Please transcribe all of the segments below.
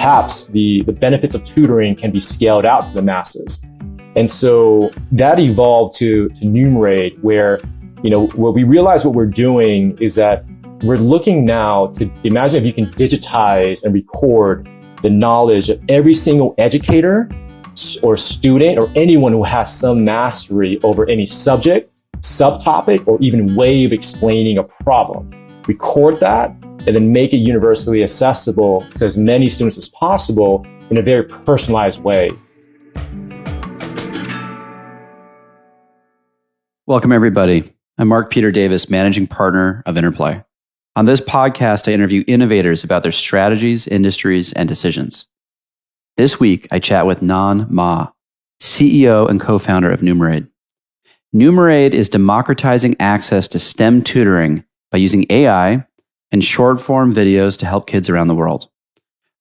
perhaps the benefits of tutoring can be scaled out to the masses. And so that evolved to Numerade, where, what we realized what we're doing is that we're looking now to imagine if you can digitize and record the knowledge of every single educator or student or anyone who has some mastery over any subject, subtopic, or even way of explaining a problem. Record that and then make it universally accessible to as many students as possible in a very personalized way. Welcome, everybody. I'm Mark Peter Davis, managing partner of Interplay. On this podcast, I interview innovators about their strategies, industries, and decisions. This week, I chat with Nhon Ma, CEO and co-founder of Numerade. Numerade is democratizing access to STEM tutoring by using AI and short-form videos to help kids around the world.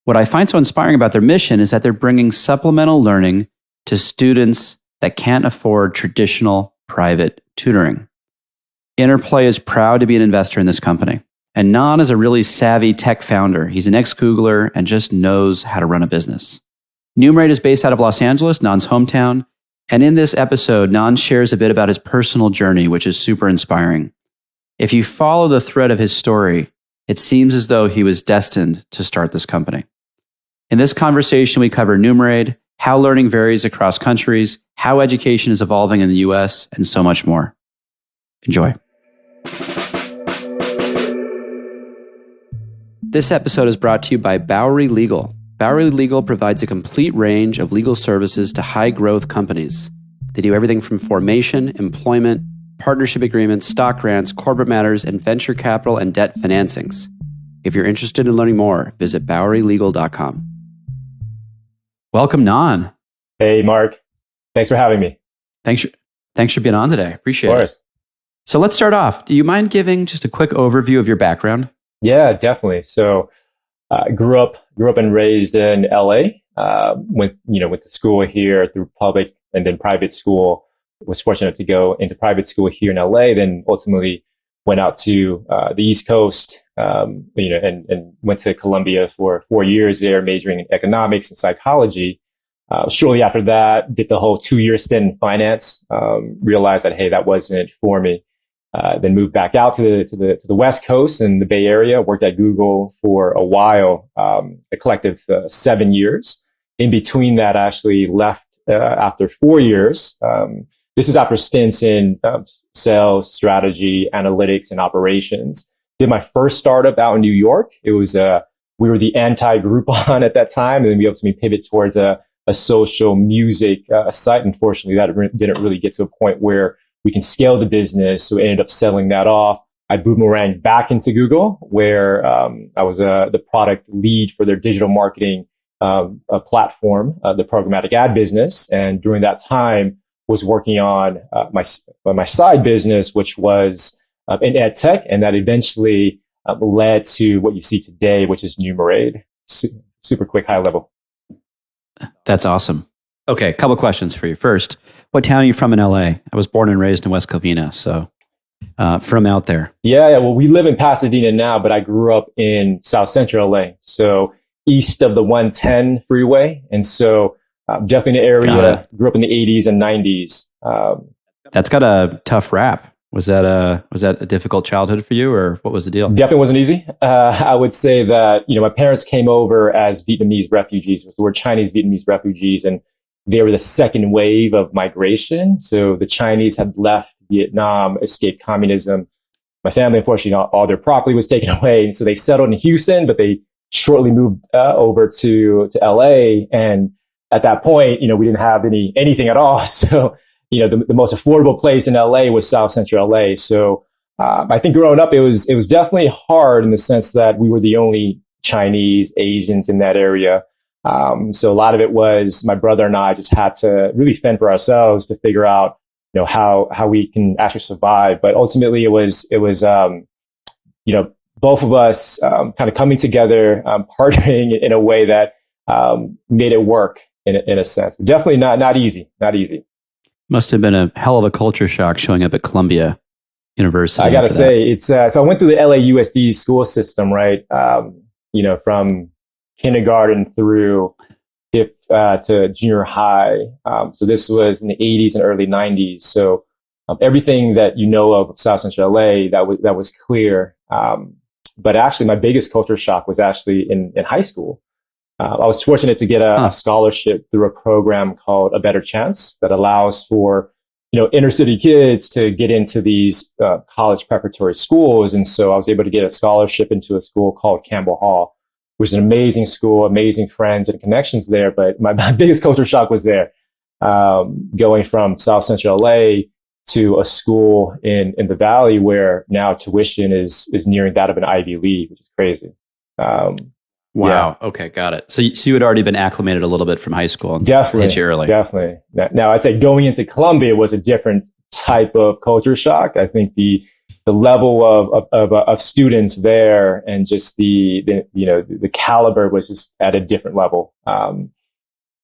What I find so inspiring about their mission is that they're bringing supplemental learning to students that can't afford traditional private tutoring. Interplay is proud to be an investor in this company. And Nhon is a really savvy tech founder. He's an ex-Googler and just knows how to run a business. Numerade is based out of Los Angeles, Nhon's hometown. And in this episode, Nhon shares a bit about his personal journey, which is super inspiring. If you follow the thread of his story, it seems as though he was destined to start this company. In this conversation, we cover Numerade, how learning varies across countries, how education is evolving in the US, and so much more. Enjoy. This episode is brought to you by Bowery Legal. Bowery Legal provides a complete range of legal services to high-growth companies. They do everything from formation, employment, partnership agreements, stock grants, corporate matters, and venture capital and debt financings. If you're interested in learning more, visit bowerylegal.com. Welcome, Nhon. Hey, Mark. Thanks for having me. Thanks for being on today. Appreciate it. Of course. So let's start off. Do you mind giving just a quick overview of your background? Yeah, definitely. So grew up and raised in LA. Went to school here through public and then private school. Was fortunate to go into private school here in LA. Then ultimately went out to the East Coast. And went to Columbia for 4 years there, majoring in economics and psychology. Shortly after that, did the whole 2-year stint in finance. Realized that hey, that wasn't for me. Then moved back out to the West Coast and the Bay Area. Worked at Google for a while, a collective 7 years. In between that, I actually left after 4 years. This is after stints in sales, strategy, analytics, and operations. Did my first startup out in New York. It was we were the anti-Groupon at that time, and then we ultimately pivot towards a social music site. Unfortunately, that didn't really get to a point where we can scale the business, so we ended up selling that off. I boomeranged back into Google, where I was the product lead for their digital marketing platform, the programmatic ad business. And during that time, was working on my side business, which was in EdTech, and that eventually led to what you see today, which is Numerade. Super quick, high level. That's awesome. Okay, a couple questions for you. First, what town are you from in LA? I was born and raised in West Covina, so from out there. Yeah. Well, we live in Pasadena now, but I grew up in South Central LA, so east of the 110 freeway. And so definitely in the area, grew up in the 80s and 90s. That's got a tough rap. Was that a difficult childhood for you, or what was the deal? Definitely wasn't easy. I would say that, my parents came over as Vietnamese refugees. So we're Chinese Vietnamese refugees, and they were the second wave of migration. So the Chinese had left Vietnam, escaped communism. My family, unfortunately, all their property was taken away. And so they settled in Houston, but they shortly moved over to LA. And at that point, we didn't have anything at all. So, the most affordable place in LA was South Central LA. So I think growing up, it was definitely hard in the sense that we were the only Chinese, Asians in that area. So a lot of it was my brother and I just had to really fend for ourselves to figure out, how we can actually survive. But ultimately, it was both of us kind of coming together, partnering in a way that made it work in a sense. But definitely not easy. Must have been a hell of a culture shock showing up at Columbia University. I got to say, it's so I went through the LAUSD school system, right? From kindergarten through to junior high. So this was in the 80s and early 90s. So everything that you know of South Central LA, that was clear. But actually, my biggest culture shock was actually in high school. I was fortunate to get a scholarship through a program called A Better Chance that allows for inner city kids to get into these college preparatory schools. And so I was able to get a scholarship into a school called Campbell Hall, which is an amazing school, amazing friends and connections there. But my biggest culture shock was there, going from South Central LA to a school in the Valley where now tuition is nearing that of an Ivy League, which is crazy. Wow. Yeah. Okay, got it. So you had already been acclimated a little bit from high school. And Definitely. Hit you early. Definitely. Now, I'd say going into Columbia was a different type of culture shock. I think the level of students there and just the caliber was just at a different level.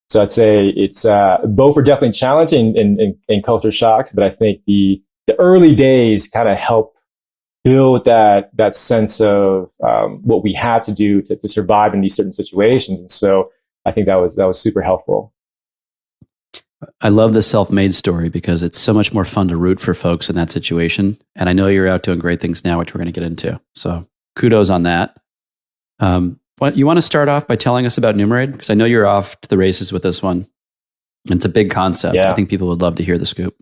So I'd say it's both are definitely challenging in culture shocks, but I think the early days kind of help build that sense of what we had to do to survive in these certain situations. And so I think that was super helpful. I love the self-made story because it's so much more fun to root for folks in that situation. And I know you're out doing great things now, which we're going to get into. So kudos on that. You want to start off by telling us about Numerade? Because I know you're off to the races with this one. It's a big concept. Yeah. I think people would love to hear the scoop.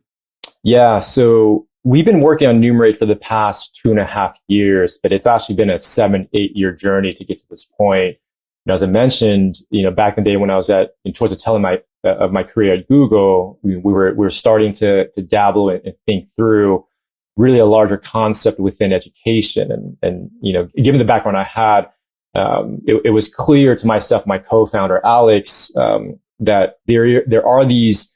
Yeah. So we've been working on Numerade for the past 2.5 years, but it's actually been a 7-8 year journey to get to this point. And as I mentioned, back in the day when I was towards the tail of my career at Google, we were starting to dabble and think through really a larger concept within education. And given the background I had, it was clear to myself, my co-founder Alex, that there are these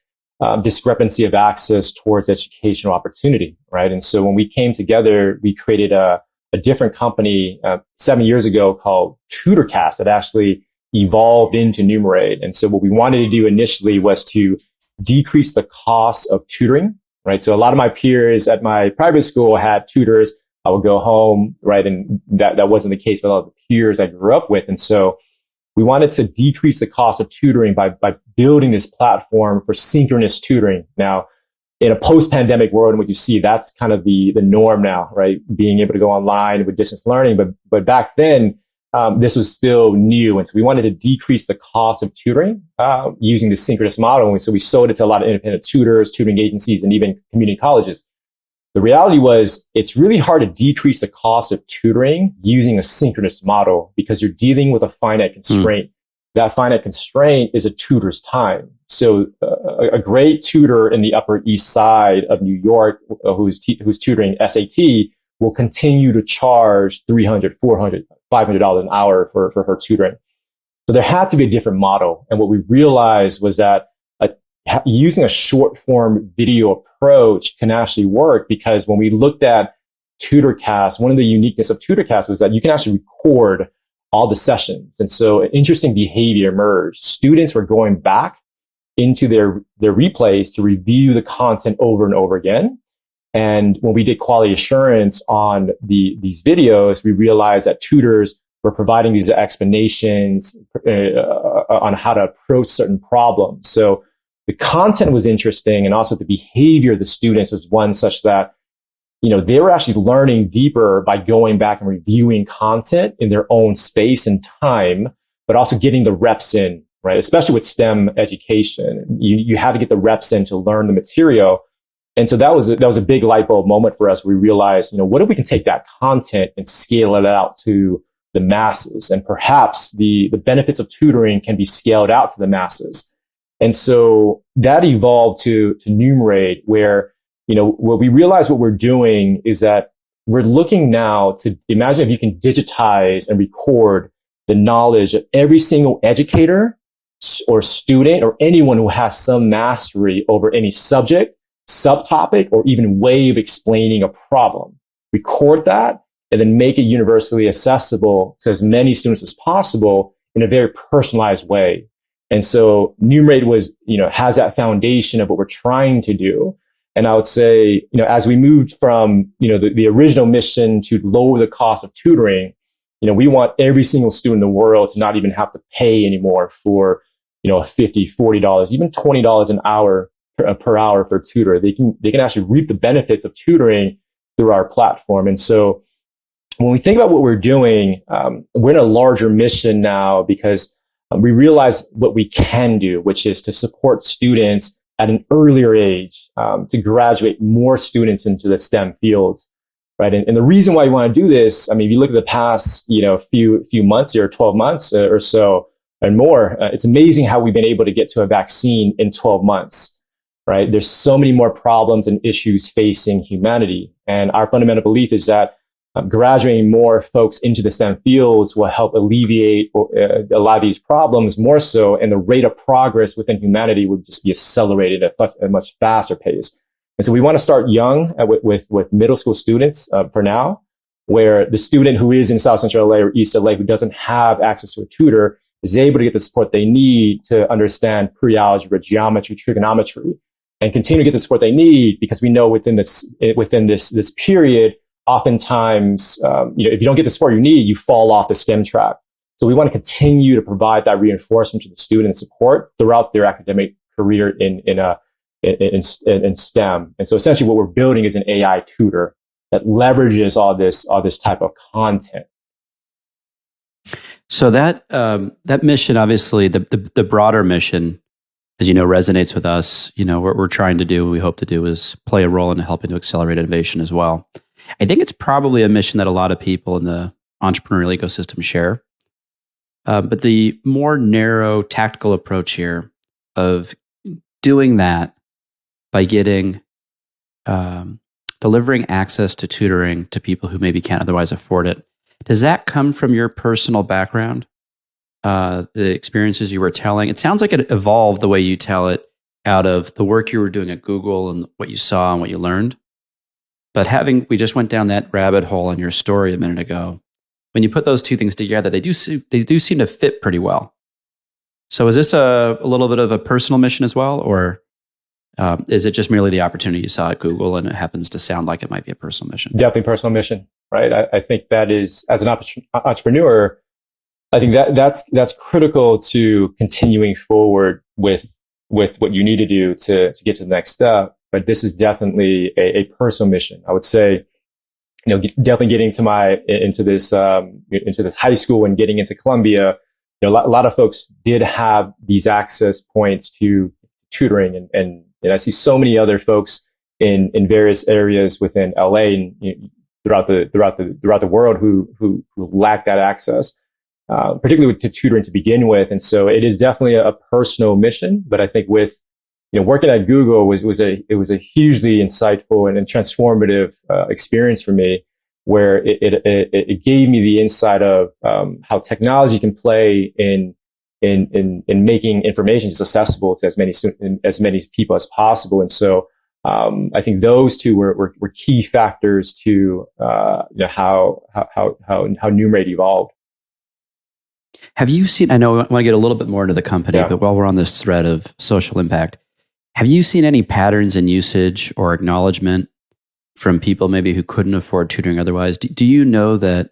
discrepancy of access towards educational opportunity, right? And so when we came together, we created a different company 7 years ago called TutorCast that actually evolved into Numerade. And so what we wanted to do initially was to decrease the cost of tutoring, right? So a lot of my peers at my private school had tutors. I would go home, right? And that wasn't the case with a lot of the peers I grew up with. And so we wanted to decrease the cost of tutoring by building this platform for synchronous tutoring. Now, in a post-pandemic world, and what you see, that's kind of the norm now, right? Being able to go online with distance learning. But back then, this was still new. And so we wanted to decrease the cost of tutoring using the synchronous model. And so we sold it to a lot of independent tutors, tutoring agencies, and even community colleges. The reality was it's really hard to decrease the cost of tutoring using a synchronous model because you're dealing with a finite constraint. That finite constraint is a tutor's time. So a great tutor in the Upper East Side of New York who's tutoring SAT will continue to charge $300, $400, $500 an hour for her tutoring. So there had to be a different model. And what we realized was that using a short form video approach can actually work because when we looked at TutorCast, one of the uniqueness of TutorCast was that you can actually record all the sessions. And so an interesting behavior emerged. Students were going back into their replays to review the content over and over again. And when we did quality assurance on these videos, we realized that tutors were providing these explanations on how to approach certain problems. So the content was interesting, and also the behavior of the students was one such that, they were actually learning deeper by going back and reviewing content in their own space and time, but also getting the reps in, right? Especially with STEM education, you had to get the reps in to learn the material. And so that was a big light bulb moment for us. We realized, what if we can take that content and scale it out to the masses, and perhaps the benefits of tutoring can be scaled out to the masses. And so that evolved to Numerade, where, what we realized what we're doing is that we're looking now to imagine if you can digitize and record the knowledge of every single educator or student or anyone who has some mastery over any subject, subtopic, or even way of explaining a problem. Record that and then make it universally accessible to as many students as possible in a very personalized way. And so Numerade has that foundation of what we're trying to do. And I would say, as we moved from, the original mission to lower the cost of tutoring, we want every single student in the world to not even have to pay anymore for, $50, $40, even $20 an hour per hour for a tutor. They can actually reap the benefits of tutoring through our platform. And so when we think about what we're doing, we're in a larger mission now because we realize what we can do, which is to support students at an earlier age, to graduate more students into the STEM fields, right? And the reason why we want to do this, I mean, if you look at the past, few months or 12 months or so and more, it's amazing how we've been able to get to a vaccine in 12 months, right? There's so many more problems and issues facing humanity. And our fundamental belief is that graduating more folks into the STEM fields will help alleviate a lot of these problems more so, and the rate of progress within humanity would just be accelerated at a much faster pace. And so we want to start young with middle school students for now, where the student who is in South Central LA or East LA who doesn't have access to a tutor is able to get the support they need to understand pre-algebra, geometry, trigonometry, and continue to get the support they need, because we know within this period, oftentimes, if you don't get the support you need, you fall off the STEM track. So we want to continue to provide that reinforcement to the student and support throughout their academic career in STEM. And so essentially what we're building is an AI tutor that leverages all this type of content. So that mission, obviously, the broader mission, as you know, resonates with us. What we're trying to do, what we hope to do, is play a role in helping to accelerate innovation as well. I think it's probably a mission that a lot of people in the entrepreneurial ecosystem share. But the more narrow, tactical approach here of doing that by delivering access to tutoring to people who maybe can't otherwise afford it. Does that come from your personal background? The experiences you were telling? It sounds like it evolved the way you tell it out of the work you were doing at Google and what you saw and what you learned. But we just went down that rabbit hole in your story a minute ago. When you put those two things together, they do seem to fit pretty well. So is this a little bit of a personal mission as well, or is it just merely the opportunity you saw at Google and it happens to sound like it might be a personal mission? Definitely personal mission, right? I think that is, as an entrepreneur, I think that's critical to continuing forward with what you need to do to get to the next step. But this is definitely a personal mission. I would say, definitely getting into this high school and getting into Columbia, a lot of folks did have these access points to tutoring, and I see so many other folks in various areas within LA and throughout the world who lack that access, particularly to tutoring to begin with. And so it is definitely a personal mission. But I think with working at Google was a hugely insightful and transformative experience for me, where it gave me the insight of how technology can play in making information just accessible to as many people as possible. And so I think those two were key factors to how Numerade evolved. Have you seen? I know I want to get a little bit more into the company, but while we're on this thread of social impact, have you seen any patterns in usage or acknowledgement from people maybe who couldn't afford tutoring otherwise? Do you know that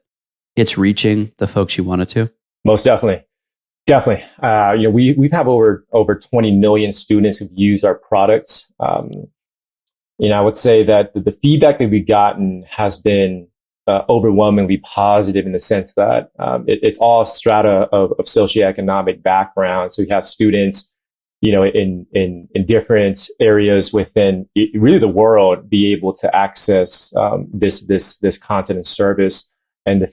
it's reaching the folks you want it to? Most definitely. Definitely. We have over 20 million students who've used our products. I would say that the feedback that we've gotten has been overwhelmingly positive, in the sense that it's all strata of socioeconomic background. So you have students in different areas within really the world be able to access this content and service. And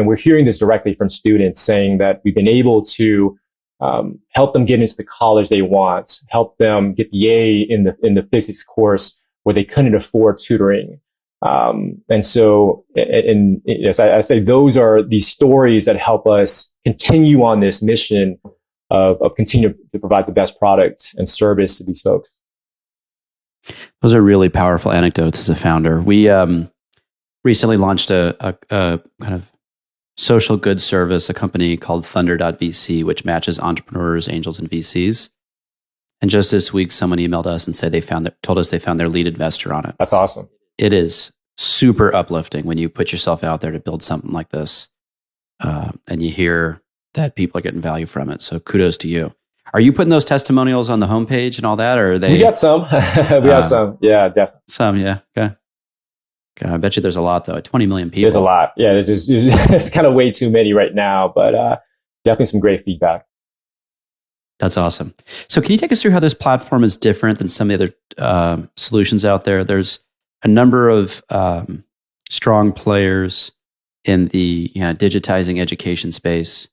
we're hearing this directly from students, saying that we've been able to help them get into the college they want, help them get the A in the physics course where they couldn't afford tutoring. And so, as I say, those are these stories that help us continue on this mission of continue to provide the best product and service to these folks. Those are really powerful anecdotes as a founder. We recently launched a kind of social good service, a company called ThunderVC, which matches entrepreneurs, angels, and VCs. And just this week, someone emailed us and said told us they found their lead investor on it. That's awesome. It is super uplifting when you put yourself out there to build something like this. and you hear that people are getting value from it. So kudos to you. Are you putting those testimonials on the homepage and all that, or are they? We got some. We got some. Yeah, definitely. Some, yeah. Okay. I bet you there's a lot though. 20 million people. There's a lot. Yeah, there's kind of way too many right now, but definitely some great feedback. That's awesome. So can you take us through how this platform is different than some of the other solutions out there? There's a number of strong players in the digitizing education space.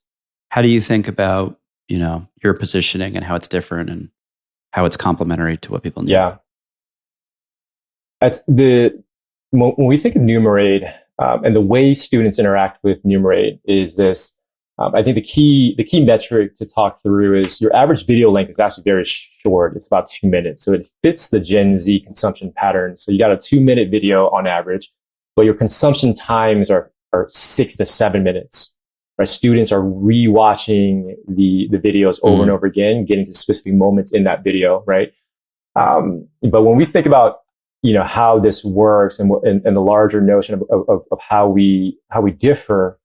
How do you think about your positioning and how it's different and how it's complementary to what people need? Yeah, when we think of Numerade and the way students interact with Numerade is this. I think the key metric to talk through is your average video length is actually very short. It's about 2 minutes. So it fits the Gen Z consumption pattern. So you got a 2-minute video on average, but your consumption times are 6 to 7 minutes. Right? Students are rewatching the videos over and over again, getting to specific moments in that video, right? But when we think about how this works and the larger notion of how we differ,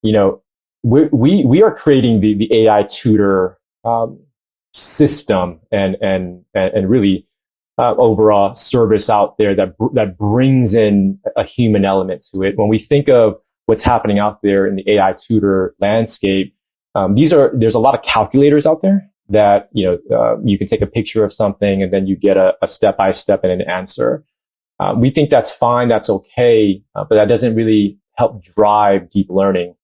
we are creating the AI tutor system and really overall service out there that brings in a human element to it. When we think of what's happening out there in the AI tutor landscape, there's a lot of calculators out there that you can take a picture of something and then you get a step-by-step and an answer. We think that's fine, that's okay, but that doesn't really help drive deep learning.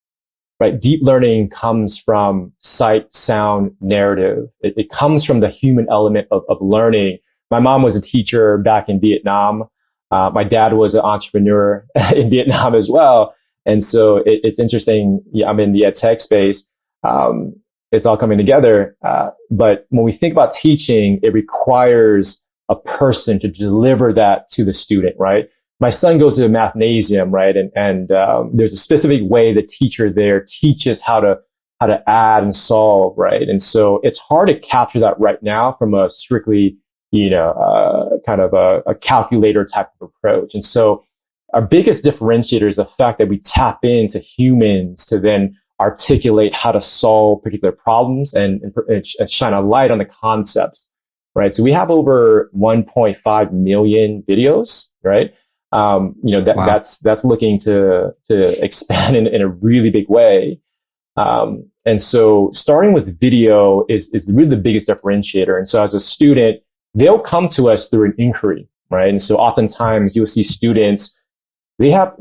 Right? Deep learning comes from sight, sound, narrative. It comes from the human element of learning. My mom was a teacher back in Vietnam. My dad was an entrepreneur in Vietnam as well. And so it's interesting. Yeah, I'm in the EdTech space. It's all coming together. But when we think about teaching, it requires a person to deliver that to the student, right? My son goes to the mathnasium, right? And there's a specific way the teacher there teaches how to add and solve, right? And so it's hard to capture that right now from a strictly, kind of a calculator type of approach. And so our biggest differentiator is the fact that we tap into humans to then articulate how to solve particular problems and shine a light on the concepts, right? So we have over 1.5 million videos, right? Wow. That's looking to expand in a really big way. And so starting with video is really the biggest differentiator. And so as a student, they'll come to us through an inquiry, right? And so oftentimes you'll see students, they have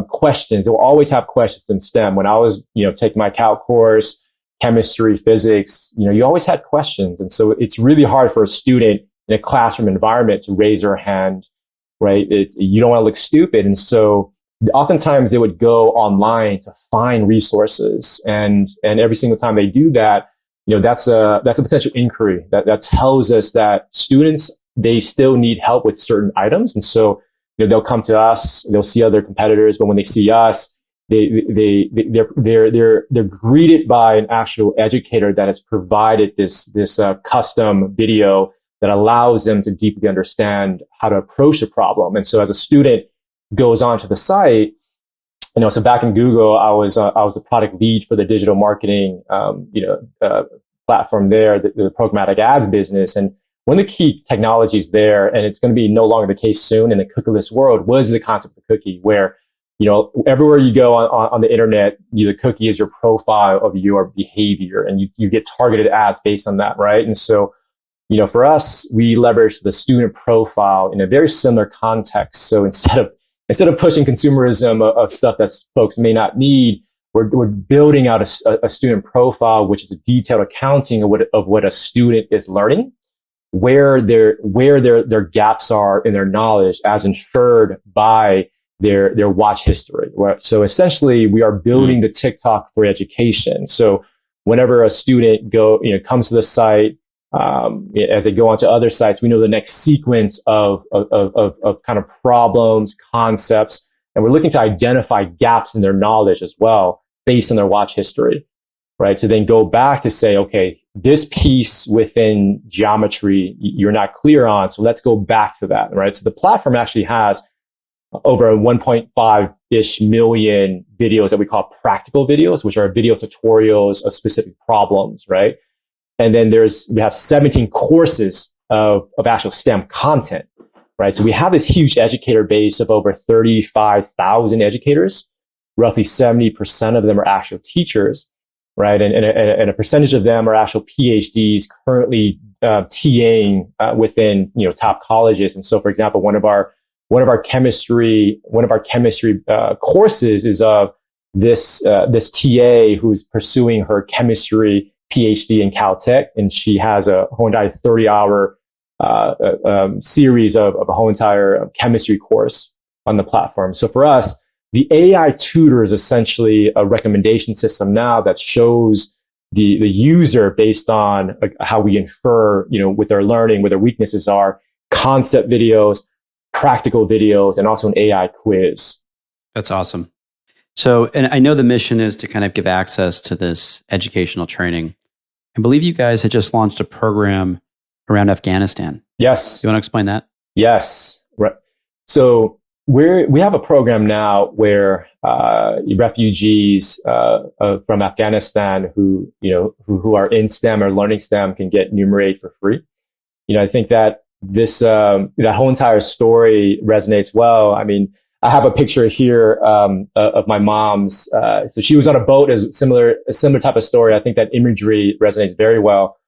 questions. They'll always have questions in STEM. When I was, taking my calc course, chemistry, physics, you always had questions. And so it's really hard for a student in a classroom environment to raise their hand, right? You don't want to look stupid. And so oftentimes they would go online to find resources. And every single time they do that, that's a potential inquiry that tells us that students, they still need help with certain items. And so, they'll come to us, they'll see other competitors, but when they see us, they're greeted by an actual educator that has provided this custom video that allows them to deeply understand how to approach the problem. And so as a student goes onto the site, so back in Google, I was the product lead for the digital marketing, platform there, the programmatic ads business. And one of the key technologies there, and it's going to be no longer the case soon in the cookieless world, was the concept of the cookie, where everywhere you go on the internet, the cookie is your profile of your behavior, and you get targeted ads based on that, right? And so, for us, we leverage the student profile in a very similar context. So instead of pushing consumerism of stuff that folks may not need, we're building out a student profile, which is a detailed accounting of what a student is learning, where their gaps are in their knowledge as inferred by their watch history. Right? So essentially, we are building the TikTok for education. So whenever a student comes to the site, as they go onto other sites, we know the next sequence of kind of problems, concepts, and we're looking to identify gaps in their knowledge as well based on their watch history, right? To then go back to say, okay, this piece within geometry you're not clear on, so let's go back to that, right? So the platform actually has over 1.5-ish million videos that we call practical videos, which are video tutorials of specific problems, right? And then we have 17 courses of actual STEM content, right? So we have this huge educator base of over 35,000 educators. Roughly 70% of them are actual teachers, right? And a percentage of them are actual PhDs currently TAing within top colleges. And so, for example, one of our chemistry courses is of this TA who's pursuing her chemistry PhD in Caltech, and she has a whole entire 30-hour series of a whole entire chemistry course on the platform. So for us, the AI tutor is essentially a recommendation system now that shows the user, based on how we infer, with their learning, where their weaknesses are, concept videos, practical videos, and also an AI quiz. That's awesome. So, and I know the mission is to kind of give access to this educational training. I believe you guys had just launched a program around Afghanistan. Yes. You want to explain that? Yes. Right. So we have a program now where refugees from Afghanistan who are in STEM or learning STEM can get Numerade for free. I think that that whole entire story resonates well. I mean, I have a picture here of my mom's. So she was on a boat, as a similar type of story. I think that imagery resonates very well.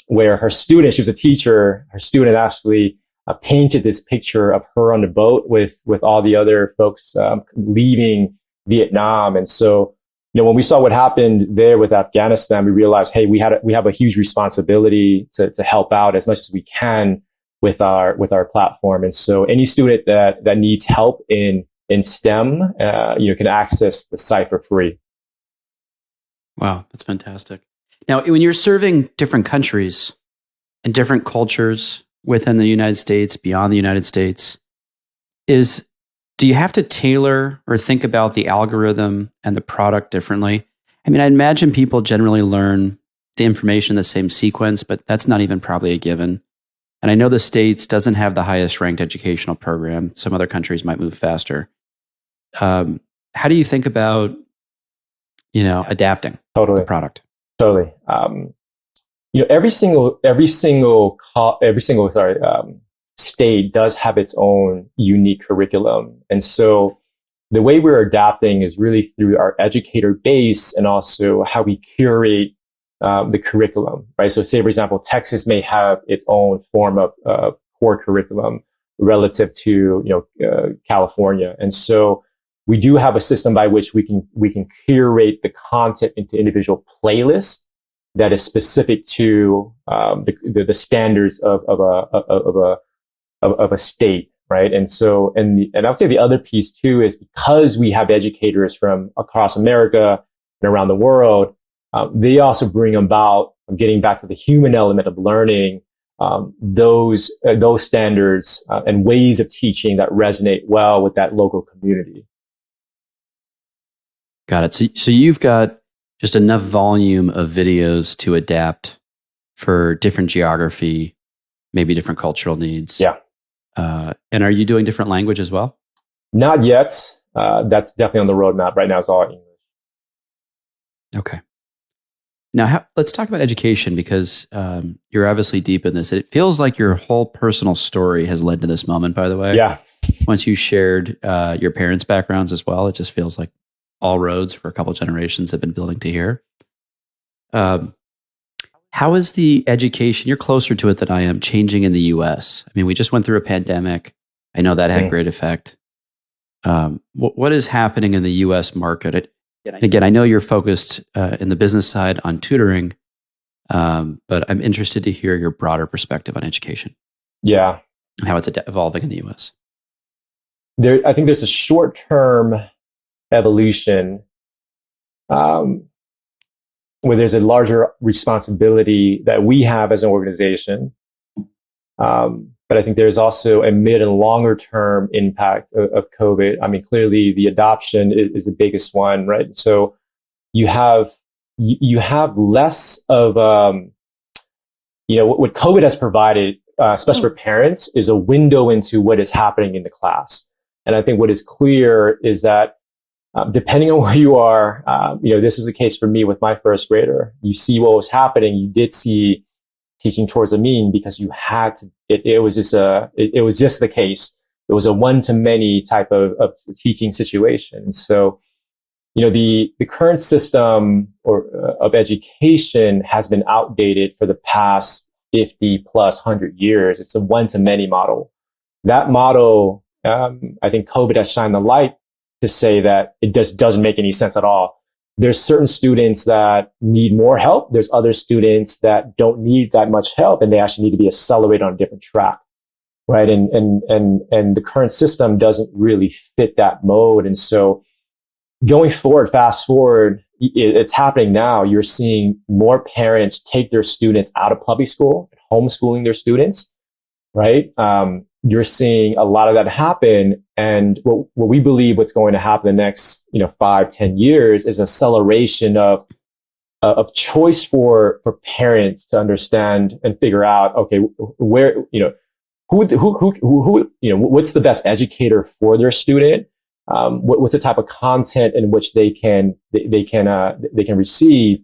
Where her student, she was a teacher, her student actually painted this picture of her on the boat with all the other folks leaving Vietnam. And so, when we saw what happened there with Afghanistan, we realized, hey, we have a huge responsibility to help out as much as we can with our platform. And so any student that needs help in STEM, can access the site for free. Wow, that's fantastic. Now, when you're serving different countries and different cultures within the United States, beyond the United States, do you have to tailor or think about the algorithm and the product differently? I mean, I imagine people generally learn the information in the same sequence, but that's not even probably a given. And I know the States doesn't have the highest ranked educational program. Some other countries might move faster. How do you think about, adapting the product? Totally. Every single state does have its own unique curriculum. And so the way we're adapting is really through our educator base and also how we curate the curriculum, right? So say, for example, Texas may have its own form of core curriculum relative to, California. And so we do have a system by which we can curate the content into individual playlists that is specific to the standards of a state, right? And so, and I would say the other piece too is because we have educators from across America and around the world, they also bring about, getting back to the human element of learning, those standards and ways of teaching that resonate well with that local community. Got it. So you've got just enough volume of videos to adapt for different geography, maybe different cultural needs. Yeah. And are you doing different language as well? Not yet. That's definitely on the roadmap. Right now, it's all English. Okay. Now, let's talk about education, because you're obviously deep in this. It feels like your whole personal story has led to this moment, by the way. Yeah. Once you shared your parents' backgrounds as well, it just feels like all roads for a couple generations have been building to here. How is the education, you're closer to it than I am, changing in the US? I mean, we just went through a pandemic. I know that had great effect. What is happening in the US market? Again, I know you're focused in the business side on tutoring, but I'm interested to hear your broader perspective on education. Yeah. And how it's evolving in the US. I think there's a short-term evolution where there's a larger responsibility that we have as an organization. But I think there's also a mid and longer term impact of COVID. I mean, clearly the adoption is the biggest one, right? So you have less of, what COVID has provided, especially for parents, is a window into what is happening in the class. And I think what is clear is that depending on where you are, this was the case for me with my first grader. You see what was happening. You did see teaching towards the mean because you had to. It was just the case. It was a one-to-many type of teaching situation. And so, the current system of education has been outdated for the past 50 plus 100 years. It's a one-to-many model. That model, I think COVID has shined the light to say that it just doesn't make any sense at all. There's certain students that need more help. There's other students that don't need that much help, and they actually need to be accelerated on a different track, right? And the current system doesn't really fit that mode. And so going forward, fast forward, it's happening now. You're seeing more parents take their students out of public school, homeschooling their students, right? You're seeing a lot of that happen. And what we believe what's going to happen in the next, 5-10 years is acceleration of choice for parents to understand and figure out, okay, where, who, what's the best educator for their student? What's the type of content in which they can receive?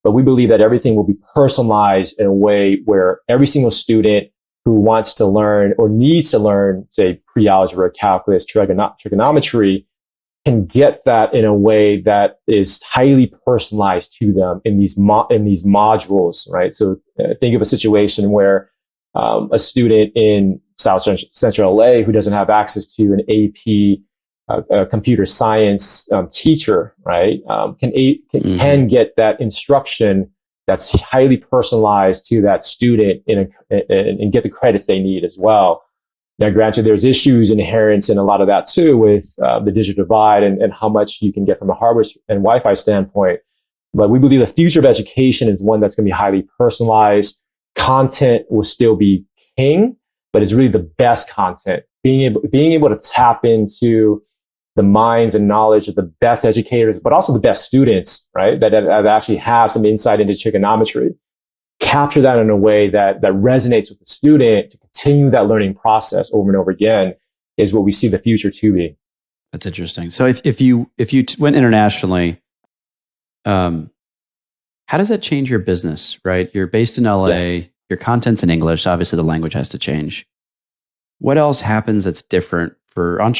But we believe that everything will be personalized in a way where every single student who wants to learn or needs to learn, say, pre-algebra, calculus, trigonometry, can get that in a way that is highly personalized to them in these modules, right? So think of a situation where a student in South Central LA who doesn't have access to an AP computer science teacher, right, can get that instruction that's highly personalized to that student and get the credits they need as well. Now, granted, there's issues inherent in a lot of that too with the digital divide and how much you can get from a hardware and Wi-Fi standpoint. But we believe the future of education is one that's going to be highly personalized. Content will still be king, but it's really the best content. Being able to tap into the minds and knowledge of the best educators, but also the best students, right? That actually have some insight into trigonometry. Capture that in a way that resonates with the student to continue that learning process over and over again is what we see the future to be. That's interesting. So if you went internationally, how does that change your business, right? You're based in LA, your content's in English, obviously the language has to change. What else happens that's different for I'm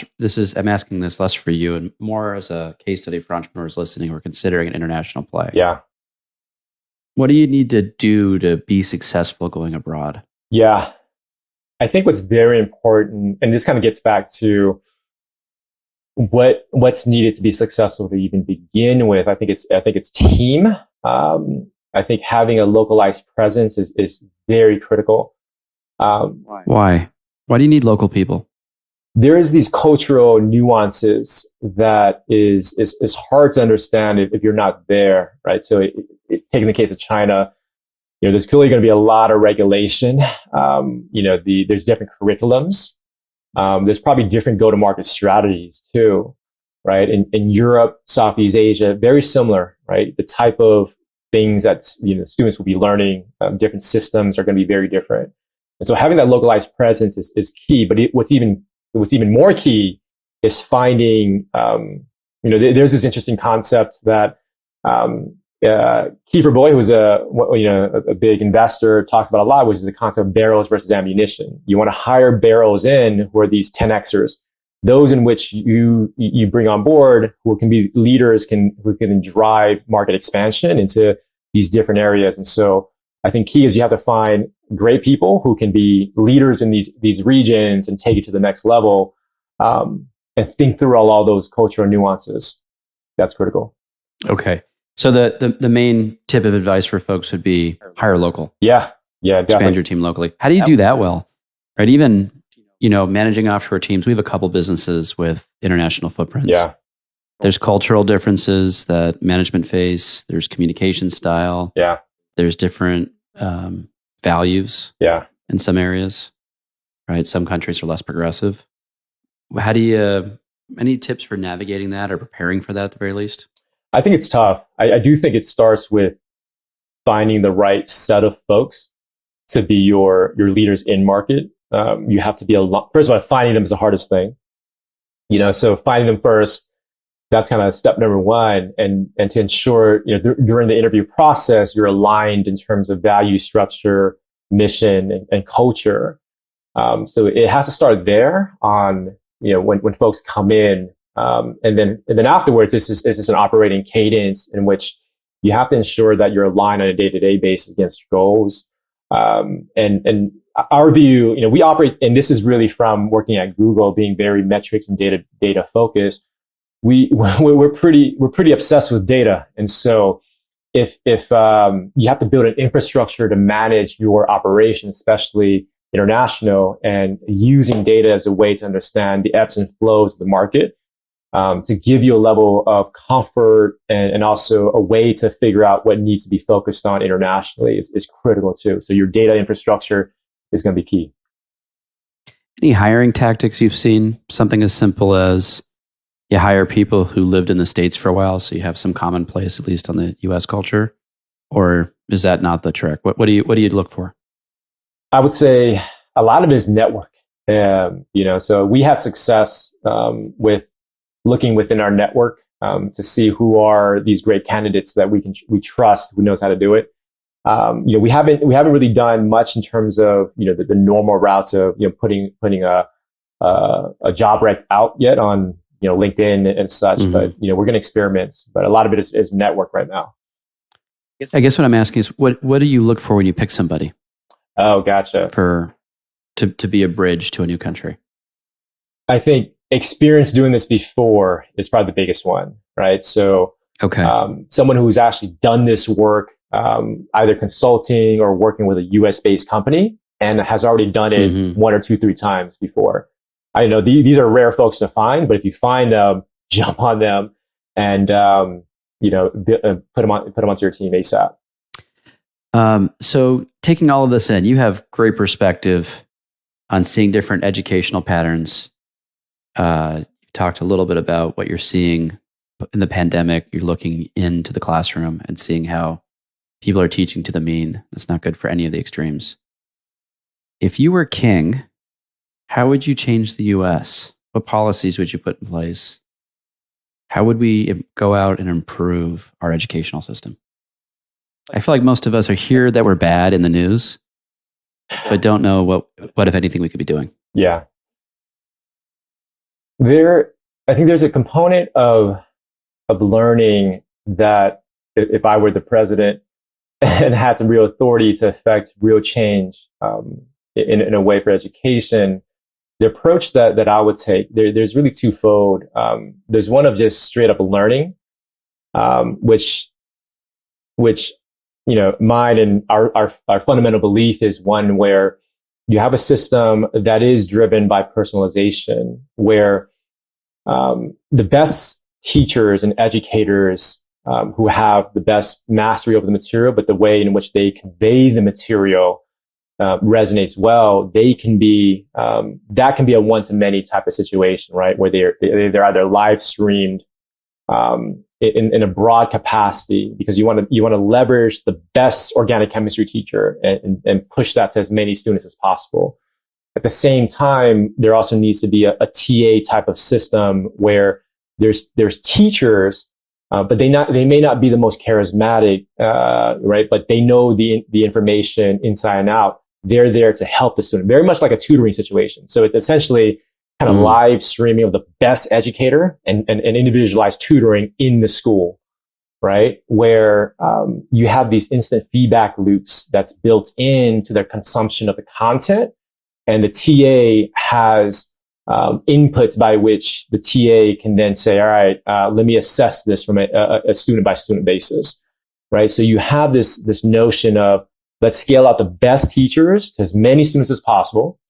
asking this less for you and more as a case study for entrepreneurs listening who are considering an international play. Yeah. What do you need to do to be successful going abroad? Yeah. I think what's very important, and this kind of gets back to what's needed to be successful to even begin with. I think it's team. I think having a localized presence is very critical. Why? Why do you need local people? There is these cultural nuances that is hard to understand if you're not there, right? So taking the case of China, there's clearly going to be a lot of regulation. There's different curriculums. There's probably different go-to-market strategies too, right? In Europe, Southeast Asia, very similar, right? The type of things that students will be learning, different systems are going to be very different. And so having that localized presence is key. But what's even more key is finding, there's this interesting concept that Kiefer Boy, who's a big investor, talks about a lot, which is the concept of barrels versus ammunition. You want to hire barrels in who are these 10Xers, those in which you bring on board who can be leaders, who can drive market expansion into these different areas. And so I think key is you have to find great people who can be leaders in these regions and take it to the next level, and think through all those cultural nuances. That's critical. Okay. So the main tip of advice for folks would be hire local. Yeah, definitely. Expand your team locally. How do you do that well? Right? Even, managing offshore teams, we have a couple businesses with international footprints. Yeah. There's cultural differences that management face. There's communication style. Yeah. There's different values. Yeah. In some areas, right? Some countries are less progressive. How do you, any tips for navigating that or preparing for that at the very least? I think it's tough. I do think it starts with finding the right set of folks to be your leaders in market. You have to be first of all, finding them is the hardest thing. So finding them first, that's kind of step number one. And to ensure, during the interview process, you're aligned in terms of value structure, mission, and culture. So it has to start there on, when folks come in. And then afterwards, this is an operating cadence in which you have to ensure that you're aligned on a day-to-day basis against your goals. And our view, we operate, and this is really from working at Google, being very metrics and data focused. We're pretty obsessed with data, and so if you have to build an infrastructure to manage your operations, especially international, and using data as a way to understand the ebbs and flows of the market, to give you a level of comfort and also a way to figure out what needs to be focused on internationally is critical too. So your data infrastructure is going to be key. Any hiring tactics you've seen? Something as simple as you hire people who lived in the States for a while, so you have some commonplace, at least on the U.S. culture, or is that not the trick? What do you look for? I would say a lot of it is network. So we had success with looking within our network to see who are these great candidates that we trust, who knows how to do it. We haven't really done much in terms of the normal routes of putting a job rec out yet on LinkedIn and such. Mm-hmm. But we're going to experiment. But a lot of it is network right now. I guess what I'm asking is what do you look for when you pick somebody? Oh, gotcha. To be a bridge to a new country. I think experience doing this before is probably the biggest one, right? So, okay, someone who's actually done this work, either consulting or working with a US-based company and has already done it mm-hmm. 1 or 2, 3 times before. I know these are rare folks to find, but if you find them, jump on them and put them onto your team ASAP. So taking all of this in, you have great perspective on seeing different educational patterns. You've talked a little bit about what you're seeing in the pandemic. You're looking into the classroom and seeing how people are teaching to the mean. That's not good for any of the extremes. If you were king, how would you change the U.S.? What policies would you put in place? How would we go out and improve our educational system? I feel like most of us are here that we're bad in the news, but don't know what if anything, we could be doing. Yeah. I think there's a component of learning that if I were the president and had some real authority to affect real change in a way for education, the approach that I would take, there's really twofold. There's one of just straight up learning, which mine and our fundamental belief is one where you have a system that is driven by personalization, where the best teachers and educators who have the best mastery over the material, but the way in which they convey the material resonates well, they can be that can be a one-to-many type of situation, right? Where they're either live streamed in a broad capacity because you want to leverage the best organic chemistry teacher and push that to as many students as possible. At the same time, there also needs to be a TA type of system where there's teachers, but they may not be the most charismatic, right? But they know the information inside and out. They're there to help the student, very much like a tutoring situation. So it's essentially kind of live streaming of the best educator and individualized tutoring in the school, right? Where you have these instant feedback loops that's built into the consumption of the content. And the TA has inputs by which the TA can then say, all right, let me assess this from a student by student basis, right? So you have this notion of let's scale out the best teachers to as many students as possible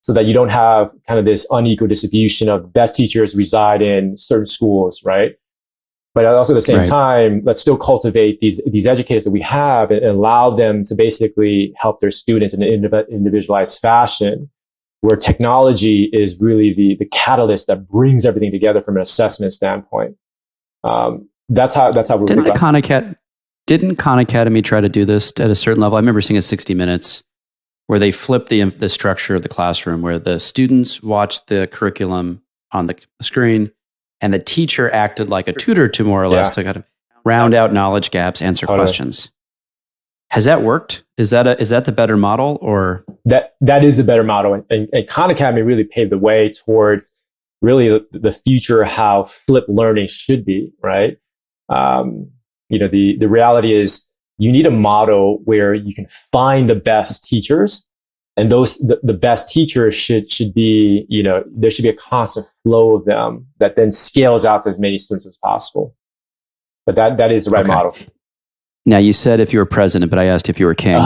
so that you don't have kind of this unequal distribution of best teachers reside in certain schools, right? But also at the same time, let's still cultivate these educators that we have and allow them to basically help their students in an individualized fashion, where technology is really the catalyst that brings everything together from an assessment standpoint. That's how we're Didn't Khan Academy try to do this at a certain level? I remember seeing a 60 Minutes where they flipped the structure of the classroom, where the students watched the curriculum on the screen, and the teacher acted like a tutor to more or less Yeah. to kind of round out knowledge gaps, answer Totally. questions. Has that worked? Is that the better model, or That is a better model, and Khan Academy really paved the way towards really the future how flipped learning should be, right? The reality is you need a model where you can find the best teachers, and the best teachers should be, there should be a constant flow of them that then scales out to as many students as possible. But that is the right model. Now, you said if you were president, but I asked if you were king,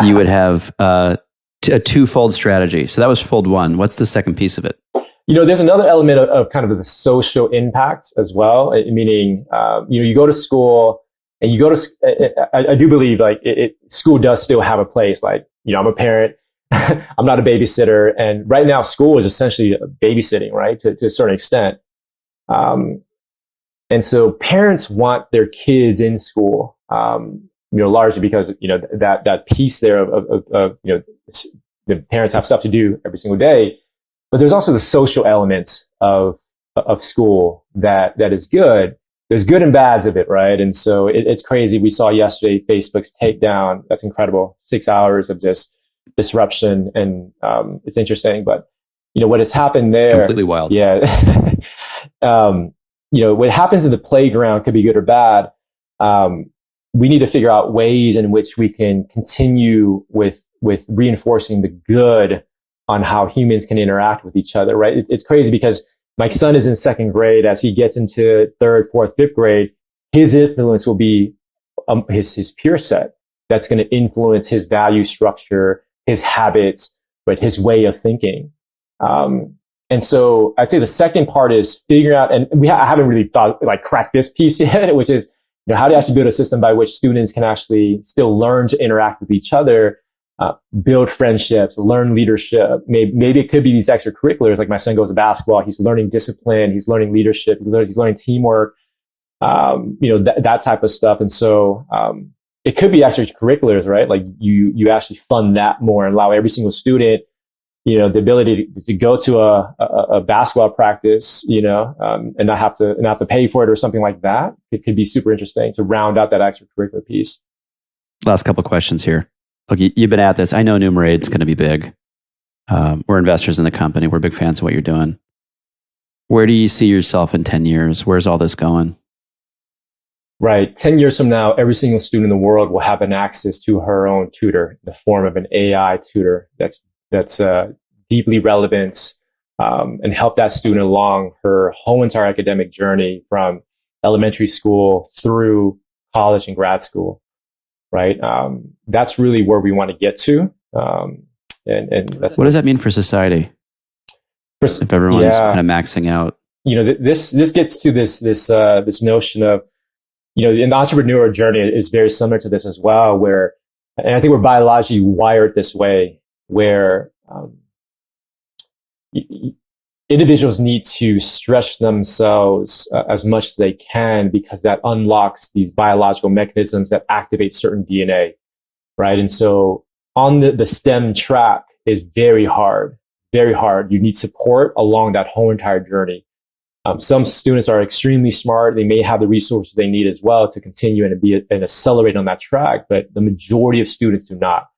you would have a twofold strategy. So that was fold one. What's the second piece of it? There's another element of kind of the social impact as well. Meaning, you go to school and you go to, I do believe like school does still have a place. Like, I'm a parent, I'm not a babysitter. And right now school is essentially babysitting, right? To a certain extent. And so parents want their kids in school, largely because, that piece there of the parents have stuff to do every single day. But there's also the social elements of school that is good. There's good and bads of it, right? And so it's crazy. We saw yesterday Facebook's takedown. That's incredible. 6 hours of just disruption, and it's interesting. But what has happened there? Completely wild. Yeah. What happens in the playground could be good or bad. We need to figure out ways in which we can continue with reinforcing the good on how humans can interact with each other, right? It's crazy because my son is in second grade. As he gets into third, fourth, fifth grade, his influence will be his peer set. That's going to influence his value structure, his habits, but his way of thinking. And so I'd say the second part is figuring out, and I haven't really cracked this piece yet, which is, how do you actually build a system by which students can actually still learn to interact with each other, build friendships, learn leadership. Maybe it could be these extracurriculars. Like my son goes to basketball, he's learning discipline, he's learning leadership, he's learning teamwork, that type of stuff. And so it could be extracurriculars, right? Like you actually fund that more and allow every single student, the ability to go to a basketball practice, and not have to pay for it or something like that. It could be super interesting to round out that extracurricular piece. Last couple of questions here. Look, you've been at this. I know Numerade's going to be big. We're investors in the company. We're big fans of what you're doing. Where do you see yourself in 10 years? Where's all this going? Right. 10 years from now, every single student in the world will have an access to her own tutor in the form of an AI tutor that's deeply relevant, and help that student along her whole entire academic journey from elementary school through college and grad school. Right. That's really where we want to get to. And that's what does that mean for society? If everyone's kind of maxing out, this gets to this notion of, in the entrepreneurial journey is very similar to this as well, where, and I think we're biologically wired this way, where individuals need to stretch themselves as much as they can, because that unlocks these biological mechanisms that activate certain DNA, right? And so on the STEM track is very hard. You need support along that whole entire journey. Some students are extremely smart. They may have the resources they need as well to continue and accelerate on that track, but the majority of students do not.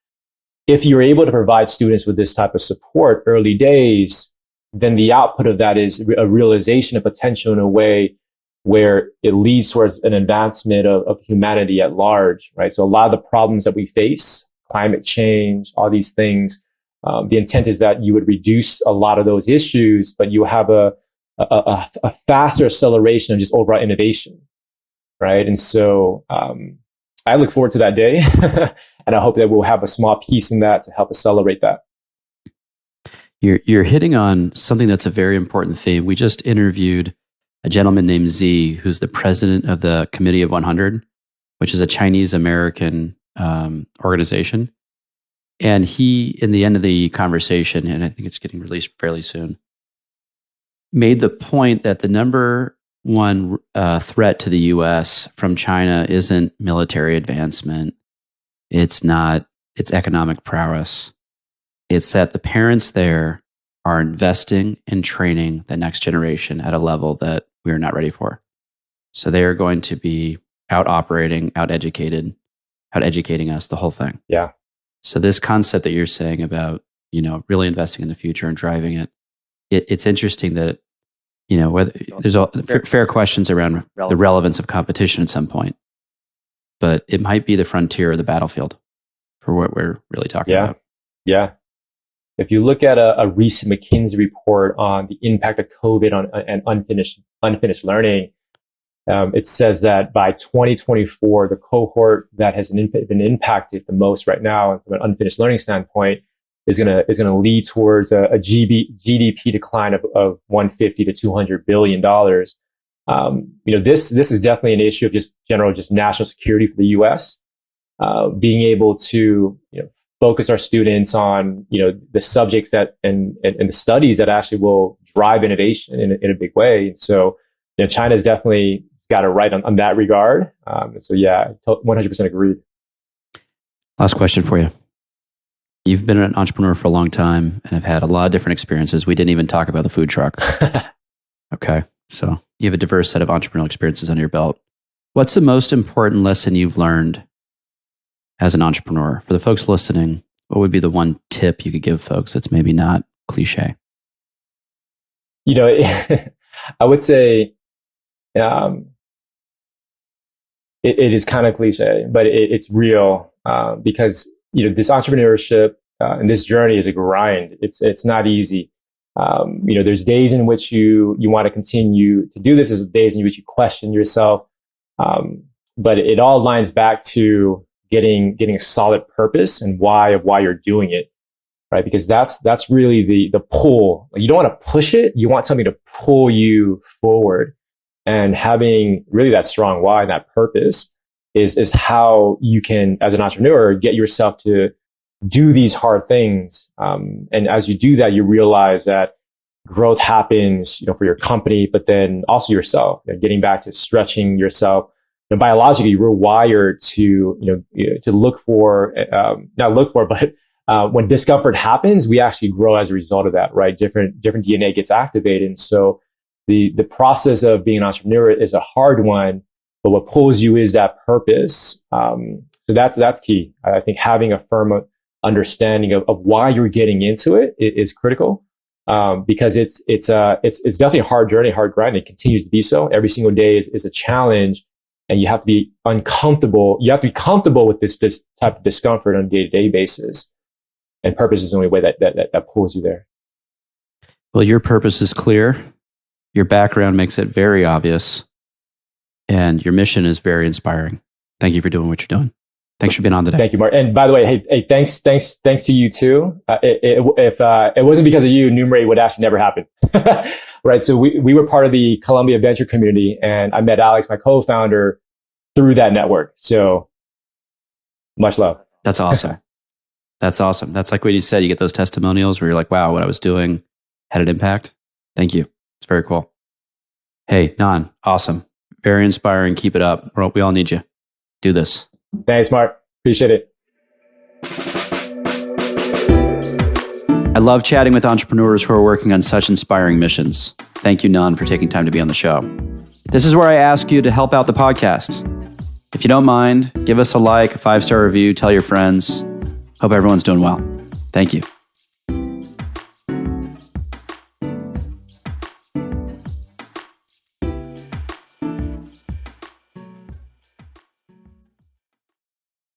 If you're able to provide students with this type of support early days, then the output of that is a realization of potential in a way where it leads towards an advancement of humanity at large, right? So a lot of the problems that we face, climate change, all these things, the intent is that you would reduce a lot of those issues, but you have a faster acceleration of just overall innovation, right? And so I look forward to that day, and I hope that we'll have a small piece in that to help accelerate that. You're hitting on something that's a very important theme. We just interviewed a gentleman named Z, who's the president of the Committee of 100, which is a Chinese-American organization. And he, in the end of the conversation, and I think it's getting released fairly soon, made the point that the number one threat to the U.S. from China isn't military advancement. It's economic prowess. It's that the parents there are investing in training the next generation at a level that we are not ready for. So they are going to be out operating, out educating us, the whole thing. Yeah. So this concept that you're saying about, really investing in the future and driving it's interesting that, whether there's fair questions around the relevance of competition at some point, but it might be the frontier or the battlefield for what we're really talking about. Yeah. If you look at a recent McKinsey report on the impact of COVID on and unfinished learning, it says that by 2024, the cohort that has been impacted the most right now from an unfinished learning standpoint is going to lead towards a GDP decline of $150 to $200 billion. This is definitely an issue of just national security for the U.S. Being able to focus our students on the subjects that and the studies that actually will drive innovation in a big way. And so China's definitely got it right on that regard. So yeah, 100% agreed. Last question for you. You've been an entrepreneur for a long time and have had a lot of different experiences. We didn't even talk about the food truck. Okay. So you have a diverse set of entrepreneurial experiences under your belt. What's the most important lesson you've learned as an entrepreneur? For the folks listening, what would be the one tip you could give folks that's maybe not cliche? I would say it is kind of cliche, but it's real because this entrepreneurship and this journey is a grind. It's not easy. There's days in which you want to continue to do this. There's days in which you question yourself, but it all lines back to getting a solid purpose and why you're doing it, right? Because that's really the pull. You don't want to push it. You want something to pull you forward, and having really that strong why and that purpose is how you can, as an entrepreneur, get yourself to do these hard things. And as you do that, you realize that growth happens, for your company, but then also yourself. Getting back to stretching yourself. Biologically, we're wired to look for, not look for, but when discomfort happens, we actually grow as a result of that, right? Different DNA gets activated. And so the process of being an entrepreneur is a hard one, but what pulls you is that purpose. So that's key. I think having a firm understanding of why you're getting into it is critical, because it's definitely a hard journey, hard grind. It continues to be so. Every single day is a challenge. And you have to be uncomfortable. You have to be comfortable with this type of discomfort on a day-to-day basis. And purpose is the only way that pulls you there. Well, your purpose is clear. Your background makes it very obvious. And your mission is very inspiring. Thank you for doing what you're doing. Thanks for being on today. Thank you, Mark. And by the way, hey, thanks to you too. If it wasn't because of you, Numerade would actually never happen. Right. So we were part of the Columbia venture community, and I met Alex, my co-founder, through that network. So much love. That's awesome. That's awesome. That's like what you said. You get those testimonials where you're like, wow, what I was doing had an impact. Thank you. It's very cool. Hey, Nhon, awesome. Very inspiring. Keep it up. We all need you. Do this. Thanks, Mark. Appreciate it. I love chatting with entrepreneurs who are working on such inspiring missions. Thank you, Nhon, for taking time to be on the show. This is where I ask you to help out the podcast. If you don't mind, give us a like, a 5-star review, tell your friends. Hope everyone's doing well. Thank you.